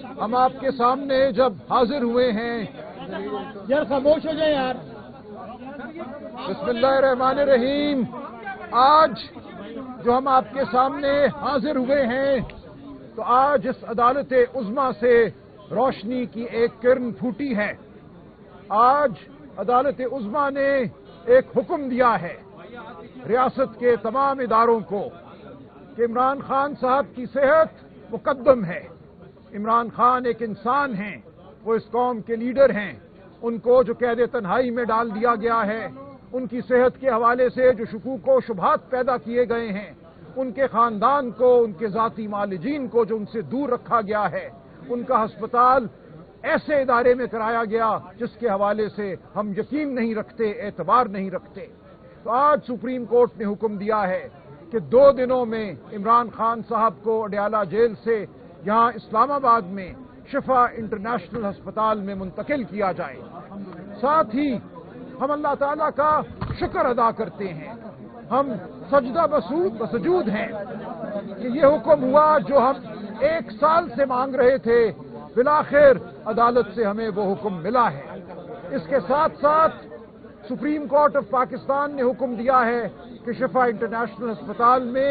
ہم آپ کے سامنے جب حاضر ہوئے ہیں، یار خاموش ہو جائے یار. بسم اللہ الرحمن الرحیم. آج جو ہم آپ کے سامنے حاضر ہوئے ہیں تو آج اس عدالت عظمیٰ سے روشنی کی ایک کرن پھوٹی ہے. آج عدالت عظمیٰ نے ایک حکم دیا ہے ریاست کے تمام اداروں کو کہ عمران خان صاحب کی صحت مقدم ہے. عمران خان ایک انسان ہیں، وہ اس قوم کے لیڈر ہیں. ان کو جو قید تنہائی میں ڈال دیا گیا ہے، ان کی صحت کے حوالے سے جو شکوک و شبہات پیدا کیے گئے ہیں، ان کے خاندان کو، ان کے ذاتی معالجین کو جو ان سے دور رکھا گیا ہے، ان کا ہسپتال ایسے ادارے میں کرایا گیا جس کے حوالے سے ہم یقین نہیں رکھتے، اعتبار نہیں رکھتے. تو آج سپریم کورٹ نے حکم دیا ہے کہ 2 دنوں میں عمران خان صاحب کو اڈیالہ جیل سے یہاں اسلام آباد میں شفا انٹرنیشنل ہسپتال میں منتقل کیا جائے. ساتھ ہی ہم اللہ تعالیٰ کا شکر ادا کرتے ہیں، ہم سجدہ بسجود ہیں کہ یہ حکم ہوا جو ہم 1 سال سے مانگ رہے تھے. بالآخر عدالت سے ہمیں وہ حکم ملا ہے. اس کے ساتھ ساتھ سپریم کورٹ آف پاکستان نے حکم دیا ہے کہ شفا انٹرنیشنل ہسپتال میں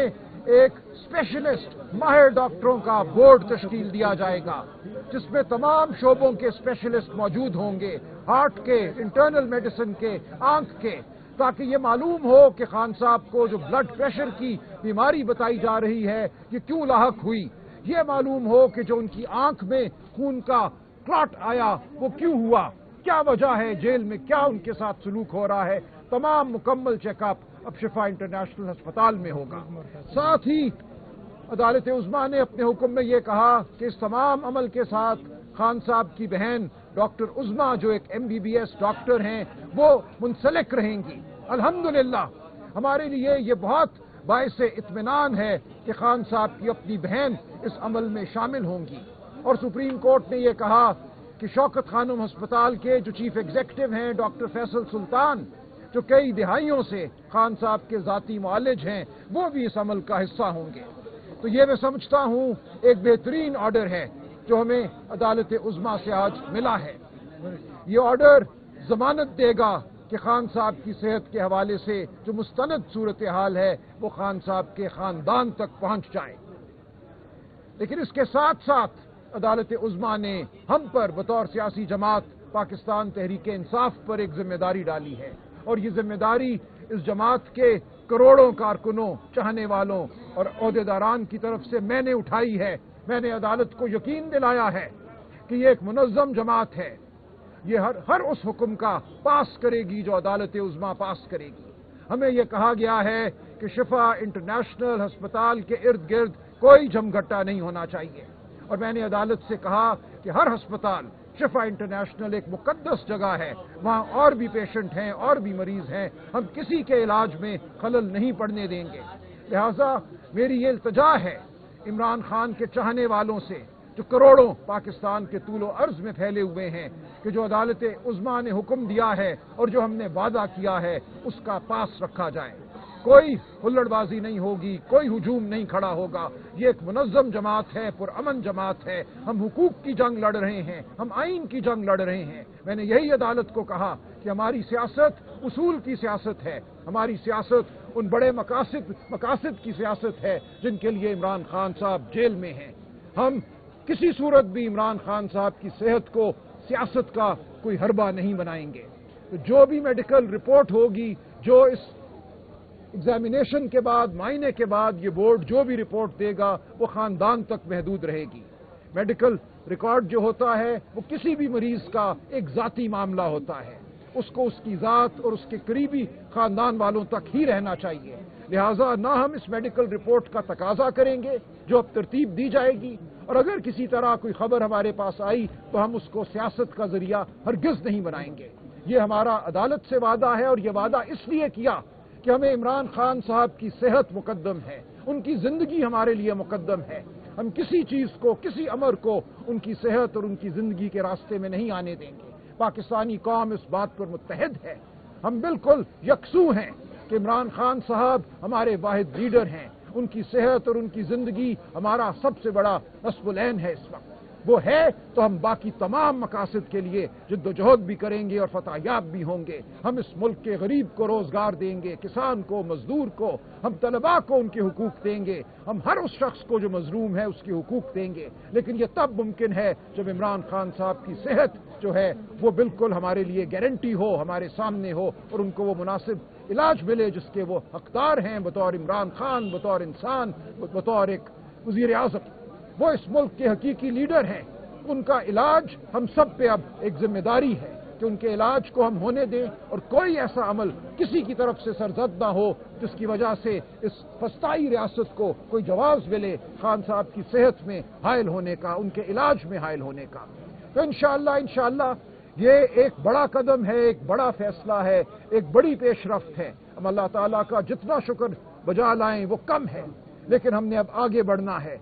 ایک اسپیشلسٹ ماہر ڈاکٹروں کا بورڈ تشکیل دیا جائے گا جس میں تمام شعبوں کے اسپیشلسٹ موجود ہوں گے، ہارٹ کے، انٹرنل میڈیسن کے، آنکھ کے، تاکہ یہ معلوم ہو کہ خان صاحب کو جو بلڈ پریشر کی بیماری بتائی جا رہی ہے یہ کیوں لاحق ہوئی. یہ معلوم ہو کہ جو ان کی آنکھ میں خون کا کلاٹ آیا وہ کیوں ہوا، کیا وجہ ہے، جیل میں کیا ان کے ساتھ سلوک ہو رہا ہے. تمام مکمل چیک اپ اب شفا انٹرنیشنل ہسپتال میں ہوگا. ساتھ ہی عدالت عظمیٰ نے اپنے حکم میں یہ کہا کہ اس تمام عمل کے ساتھ خان صاحب کی بہن ڈاکٹر عظمیٰ جو ایک MBBS ڈاکٹر ہیں وہ منسلک رہیں گی. الحمدللہ ہمارے لیے یہ بہت باعث اطمینان ہے کہ خان صاحب کی اپنی بہن اس عمل میں شامل ہوں گی. اور سپریم کورٹ نے یہ کہا کہ شوکت خانم ہسپتال کے جو چیف ایگزیکٹو ہیں ڈاکٹر فیصل سلطان، جو کئی دہائیوں سے خان صاحب کے ذاتی معالج ہیں، وہ بھی اس عمل کا حصہ ہوں گے. تو یہ میں سمجھتا ہوں ایک بہترین آرڈر ہے جو ہمیں عدالت عظمیٰ سے آج ملا ہے. یہ آرڈر ضمانت دے گا کہ خان صاحب کی صحت کے حوالے سے جو مستند صورتحال ہے وہ خان صاحب کے خاندان تک پہنچ جائے. لیکن اس کے ساتھ ساتھ عدالت عظمیٰ نے ہم پر بطور سیاسی جماعت پاکستان تحریک انصاف پر ایک ذمہ داری ڈالی ہے، اور یہ ذمہ داری اس جماعت کے کروڑوں کارکنوں، چاہنے والوں اور عہدیداران کی طرف سے میں نے اٹھائی ہے. میں نے عدالت کو یقین دلایا ہے کہ یہ ایک منظم جماعت ہے، یہ ہر اس حکم کا پاس کرے گی جو عدالت عظمیٰ پاس کرے گی. ہمیں یہ کہا گیا ہے کہ شفا انٹرنیشنل ہسپتال کے ارد گرد کوئی جھمگھٹا نہیں ہونا چاہیے، اور میں نے عدالت سے کہا کہ ہر ہسپتال شفا انٹرنیشنل ایک مقدس جگہ ہے، وہاں اور بھی پیشنٹ ہیں، اور بھی مریض ہیں، ہم کسی کے علاج میں خلل نہیں پڑنے دیں گے. لہذا میری یہ التجا ہے عمران خان کے چاہنے والوں سے جو کروڑوں پاکستان کے طول و عرض میں پھیلے ہوئے ہیں کہ جو عدالت عظمیٰ نے حکم دیا ہے اور جو ہم نے وعدہ کیا ہے اس کا پاس رکھا جائے. کوئی ہلڑ بازی نہیں ہوگی، کوئی ہجوم نہیں کھڑا ہوگا. یہ ایک منظم جماعت ہے، پرامن جماعت ہے. ہم حقوق کی جنگ لڑ رہے ہیں، ہم آئین کی جنگ لڑ رہے ہیں. میں نے یہی عدالت کو کہا کہ ہماری سیاست اصول کی سیاست ہے، ہماری سیاست ان بڑے مقاصد کی سیاست ہے جن کے لیے عمران خان صاحب جیل میں ہیں. ہم کسی صورت بھی عمران خان صاحب کی صحت کو سیاست کا کوئی حربہ نہیں بنائیں گے. تو جو بھی میڈیکل رپورٹ ہوگی، جو اس ایگزامینیشن کے بعد، معائنے کے بعد یہ بورڈ جو بھی رپورٹ دے گا وہ خاندان تک محدود رہے گی. میڈیکل ریکارڈ جو ہوتا ہے وہ کسی بھی مریض کا ایک ذاتی معاملہ ہوتا ہے، اس کو اس کی ذات اور اس کے قریبی خاندان والوں تک ہی رہنا چاہیے. لہٰذا نہ ہم اس میڈیکل رپورٹ کا تقاضا کریں گے جو اب ترتیب دی جائے گی، اور اگر کسی طرح کوئی خبر ہمارے پاس آئی تو ہم اس کو سیاست کا ذریعہ ہرگز نہیں بنائیں گے. یہ ہمارا عدالت سے وعدہ ہے، اور یہ وعدہ اس لیے کیا کہ ہمیں عمران خان صاحب کی صحت مقدم ہے، ان کی زندگی ہمارے لیے مقدم ہے. ہم کسی چیز کو، کسی امر کو ان کی صحت اور ان کی زندگی کے راستے میں نہیں آنے دیں گے. پاکستانی قوم اس بات پر متحد ہے. ہم بالکل یکسو ہیں کہ عمران خان صاحب ہمارے واحد لیڈر ہیں. ان کی صحت اور ان کی زندگی ہمارا سب سے بڑا نصب العین ہے اس وقت. وہ ہے تو ہم باقی تمام مقاصد کے لیے جدوجہد بھی کریں گے اور فتح یاب بھی ہوں گے. ہم اس ملک کے غریب کو روزگار دیں گے, کسان کو, مزدور کو, ہم طلباء کو ان کے حقوق دیں گے, ہم ہر اس شخص کو جو مظلوم ہے اس کے حقوق دیں گے. لیکن یہ تب ممکن ہے جب عمران خان صاحب کی صحت جو ہے وہ بالکل ہمارے لیے گارنٹی ہو, ہمارے سامنے ہو, اور ان کو وہ مناسب علاج ملے جس کے وہ حقدار ہیں بطور عمران خان, بطور انسان, بطور ایک وزیر اعظم. وہ اس ملک کے حقیقی لیڈر ہیں. ان کا علاج ہم سب پہ اب ایک ذمہ داری ہے کہ ان کے علاج کو ہم ہونے دیں, اور کوئی ایسا عمل کسی کی طرف سے سرزد نہ ہو جس کی وجہ سے اس فسطائی ریاست کو کوئی جواز ملے خان صاحب کی صحت میں حائل ہونے کا, ان کے علاج میں حائل ہونے کا. تو انشاءاللہ یہ ایک بڑا قدم ہے, ایک بڑا فیصلہ ہے, ایک بڑی پیش رفت ہے. ہم اللہ تعالیٰ کا جتنا شکر بجا لائیں وہ کم ہے, لیکن ہم نے اب آگے بڑھنا ہے.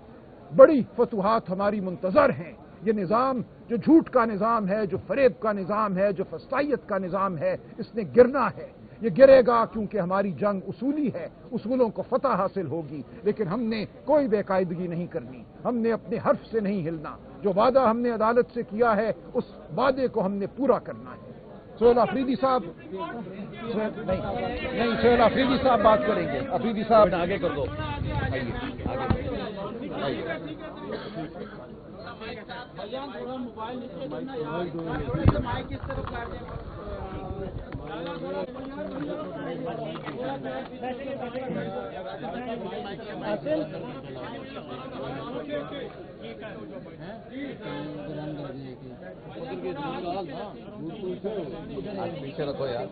بڑی فتوحات ہماری منتظر ہیں. یہ نظام جو جھوٹ کا نظام ہے, جو فریب کا نظام ہے, جو فسطائیت کا نظام ہے, اس نے گرنا ہے. یہ گرے گا کیونکہ ہماری جنگ اصولی ہے, اصولوں کو فتح حاصل ہوگی. لیکن ہم نے کوئی بے قاعدگی نہیں کرنی, ہم نے اپنے حرف سے نہیں ہلنا. جو وعدہ ہم نے عدالت سے کیا ہے اس وعدے کو ہم نے پورا کرنا ہے. سہیل آفریدی صاحب نہیں سہیل آفریدی صاحب بات کریں گے. آفریدی صاحب آگے کر دو. پیچھے رکھو یار.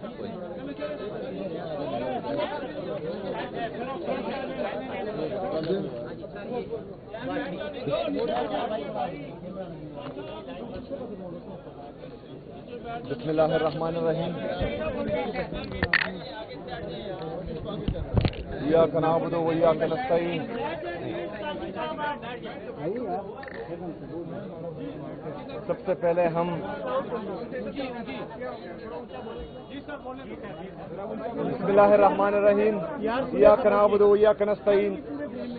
بسم اللہ الرحمن الرحیم. ایاک نعبد و ایاک نستعین. سب سے پہلے ہم بسم اللہ الرحمن الرحیم. ایاک نعبد و ایاک نستعین.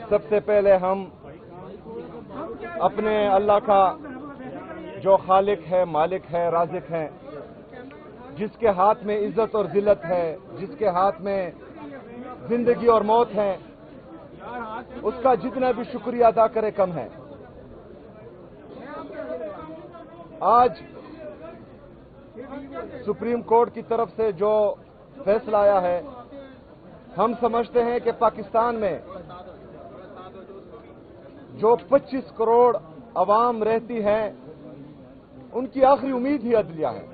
سب سے پہلے ہم اپنے اللہ کا جو خالق ہے, مالک ہے, رازق ہے, جس کے ہاتھ میں عزت اور ذلت ہے, جس کے ہاتھ میں زندگی اور موت ہے, اس کا جتنا بھی شکریہ ادا کرے کم ہے. آج سپریم کورٹ کی طرف سے جو فیصلہ آیا ہے, ہم سمجھتے ہیں کہ پاکستان میں جو 25 کروڑ عوام رہتی ہے ان کی آخری امید ہی عدلیہ ہے.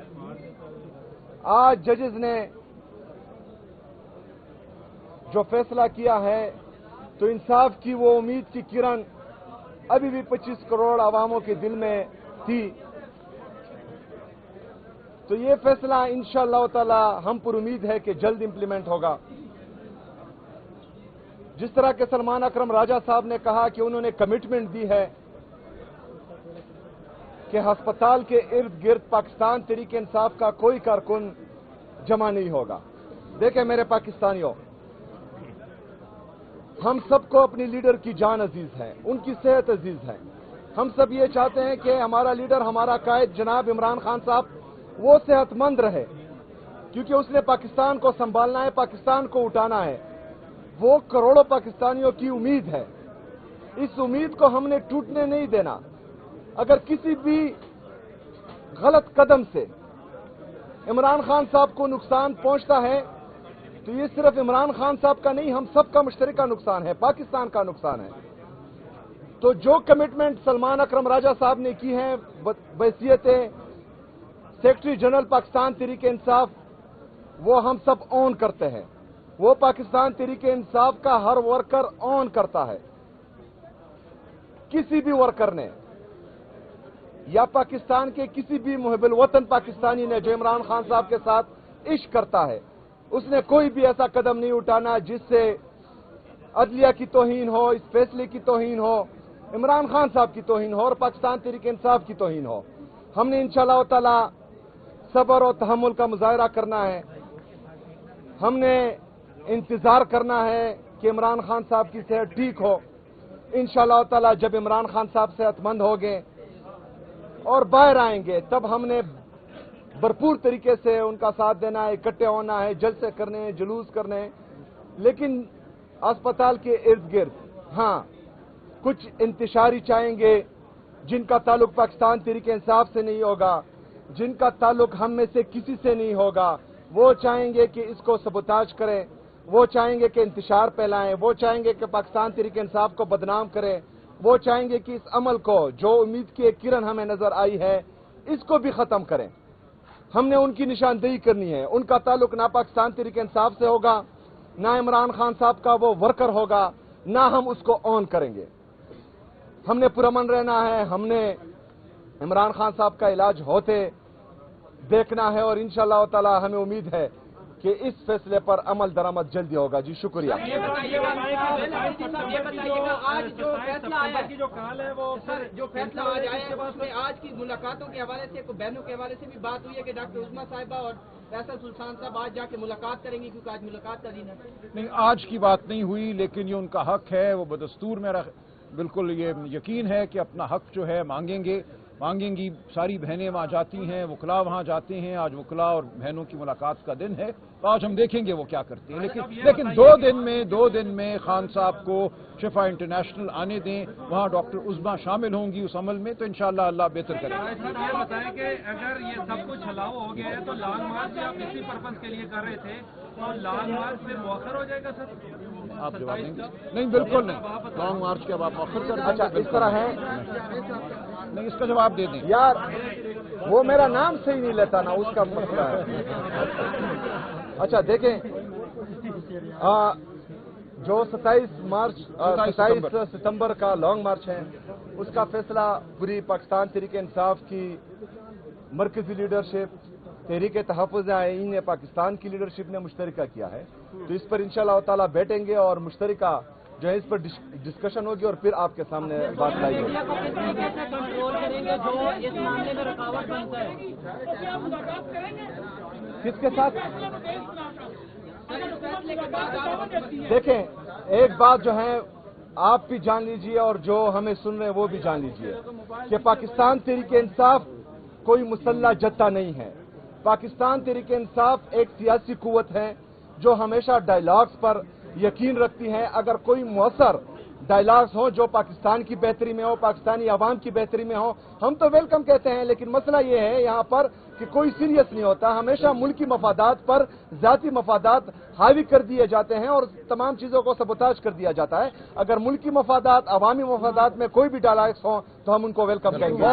آج ججز نے جو فیصلہ کیا ہے تو انصاف کی وہ امید کی کرن ابھی بھی 25 کروڑ عواموں کے دل میں تھی. تو یہ فیصلہ انشاءاللہ تعالی ہم پر امید ہے کہ جلد امپلیمنٹ ہوگا. جس طرح کہ سلمان اکرم راجہ صاحب نے کہا کہ انہوں نے کمٹمنٹ دی ہے کہ ہسپتال کے ارد گرد پاکستان تحریک انصاف کا کوئی کارکن جمع نہیں ہوگا. دیکھیں میرے پاکستانیوں, ہم سب کو اپنی لیڈر کی جان عزیز ہے, ان کی صحت عزیز ہے. ہم سب یہ چاہتے ہیں کہ ہمارا لیڈر, ہمارا قائد جناب عمران خان صاحب وہ صحت مند رہے, کیونکہ اس نے پاکستان کو سنبھالنا ہے, پاکستان کو اٹھانا ہے. وہ کروڑوں پاکستانیوں کی امید ہے, اس امید کو ہم نے ٹوٹنے نہیں دینا. اگر کسی بھی غلط قدم سے عمران خان صاحب کو نقصان پہنچتا ہے تو یہ صرف عمران خان صاحب کا نہیں, ہم سب کا مشترکہ نقصان ہے, پاکستان کا نقصان ہے. تو جو کمٹمنٹ سلمان اکرم راجہ صاحب نے کی ہے بحیثیت سیکرٹری جنرل پاکستان تحریک انصاف, وہ ہم سب اون کرتے ہیں. وہ پاکستان تحریک انصاف کا ہر ورکر اون کرتا ہے. کسی بھی ورکر نے یا پاکستان کے کسی بھی محب الوطن پاکستانی نے جو عمران خان صاحب کے ساتھ عشق کرتا ہے, اس نے کوئی بھی ایسا قدم نہیں اٹھانا جس سے عدلیہ کی توہین ہو, اس فیصلے کی توہین ہو, عمران خان صاحب کی توہین ہو اور پاکستان تحریک انصاف کی توہین ہو. ہم نے انشاءاللہ تعالی صبر و تحمل کا مظاہرہ کرنا ہے. ہم نے انتظار کرنا ہے کہ عمران خان صاحب کی صحت ٹھیک ہو. انشاءاللہ تعالی جب عمران خان صاحب صحت مند ہو گئے اور باہر آئیں گے تب ہم نے بھرپور طریقے سے ان کا ساتھ دینا ہے، اکٹھے ہونا ہے، جلسے کرنے ہیں، جلوس کرنے ہیں، لیکن اسپتال کے ارد گرد ہاں کچھ انتشاری چاہیں گے جن کا تعلق پاکستان تحریک انصاف سے نہیں ہوگا، جن کا تعلق ہم میں سے کسی سے نہیں ہوگا، وہ چاہیں گے کہ اس کو سبوتاج کریں، وہ چاہیں گے کہ انتشار پھیلائیں، وہ چاہیں گے کہ پاکستان تحریک انصاف کو بدنام کریں، وہ چاہیں گے کہ اس عمل کو جو امید کی ایک کرن ہمیں نظر آئی ہے اس کو بھی ختم کریں۔ ہم نے ان کی نشاندہی کرنی ہے، ان کا تعلق نہ پاکستان تحریک انصاف سے ہوگا، نہ عمران خان صاحب کا وہ ورکر ہوگا، نہ ہم اس کو آن کریں گے۔ ہم نے پرامن رہنا ہے، ہم نے عمران خان صاحب کا علاج ہوتے دیکھنا ہے، اور انشاءاللہ تعالی ہمیں امید ہے کہ اس فیصلے پر عمل درآمد جلدی ہوگا۔ جی شکریہ۔ یہ بتائیے گا آج جو فیصلہ آیا ہے، جو کال ہے وہ جو فیصلہ آج آیا ہے اس میں آج کی ملاقاتوں کے حوالے سے بہنوں کے حوالے سے بھی بات ہوئی ہے کہ ڈاکٹر عظمیٰ صاحبہ اور فیصل سلطان صاحب آج جا کے ملاقات کریں گی کیونکہ آج ملاقات کا دن ہے۔ نہیں، آج کی بات نہیں ہوئی، لیکن یہ ان کا حق ہے، وہ بدستور میرا بالکل یہ یقین ہے کہ اپنا حق جو ہے مانگیں گی۔ ساری بہنیں وہاں جاتی ہیں، وکلاء وہاں جاتے ہیں، آج وکلاء اور بہنوں کی ملاقات کا دن ہے، تو آج ہم دیکھیں گے وہ کیا کرتے ہیں، لیکن دو دن میں خان صاحب کو شفا انٹرنیشنل آنے دیں، وہاں ڈاکٹر عظمیٰ شامل ہوں گی اس عمل میں، تو انشاءاللہ اللہ بہتر کرے گا۔ یہ بتائیں کہ اگر یہ سب کچھ ہلاؤ ہو گیا ہے تو لانگ مارچ آپ اسی پرپز کے لیے کر رہے تھے، تو لانگ مارچ پھر مؤخر ہو جائے گا سر؟ آپ جواب دیں گے؟ نہیں، بالکل نہیں، لانگ مارچ کے اب آپ مؤخر کر دیں۔ اچھا اس طرح ہے، نہیں، اس کا جواب دے دیں۔ یار وہ میرا نام صحیح نہیں لیتا نا، اس کا مسئلہ ہے۔ اچھا دیکھیں، جو 27 ستمبر کا لانگ مارچ ہے اس کا فیصلہ پوری پاکستان تحریک انصاف کی مرکزی لیڈرشپ، تحریک تحفظ آئین نے پاکستان کی لیڈرشپ نے مشترکہ کیا ہے، تو اس پر انشاءاللہ تعالی بیٹھیں گے اور مشترکہ جو ہے اس پر ڈسکشن ہوگی اور پھر آپ کے سامنے بات لائی جائے گی۔ کنٹرول کریں گے جو اس معاملے میں رکاوٹ بنتا ہے؟ کس کے ساتھ؟ دیکھیں ایک بات جو ہے آپ بھی جان لیجئے اور جو ہمیں سن رہے ہیں وہ بھی جان لیجئے کہ پاکستان تحریک انصاف کوئی مسلح جتھا نہیں ہے۔ پاکستان تحریک انصاف ایک سیاسی قوت ہے جو ہمیشہ ڈائیلاگز پر یقین رکھتی ہے۔ اگر کوئی مؤثر ڈائیلاگز ہوں جو پاکستان کی بہتری میں ہو، پاکستانی عوام کی بہتری میں ہو، ہم تو ویلکم کہتے ہیں، لیکن مسئلہ یہ ہے یہاں پر کہ کوئی سیریس نہیں ہوتا، ہمیشہ ملکی مفادات پر ذاتی مفادات حاوی کر دیے جاتے ہیں اور تمام چیزوں کو سبوتاج کر دیا جاتا ہے۔ اگر ملکی مفادات، عوامی مفادات میں کوئی بھی ڈائیلاگز ہوں تو ہم ان کو ویلکم کہیں گے۔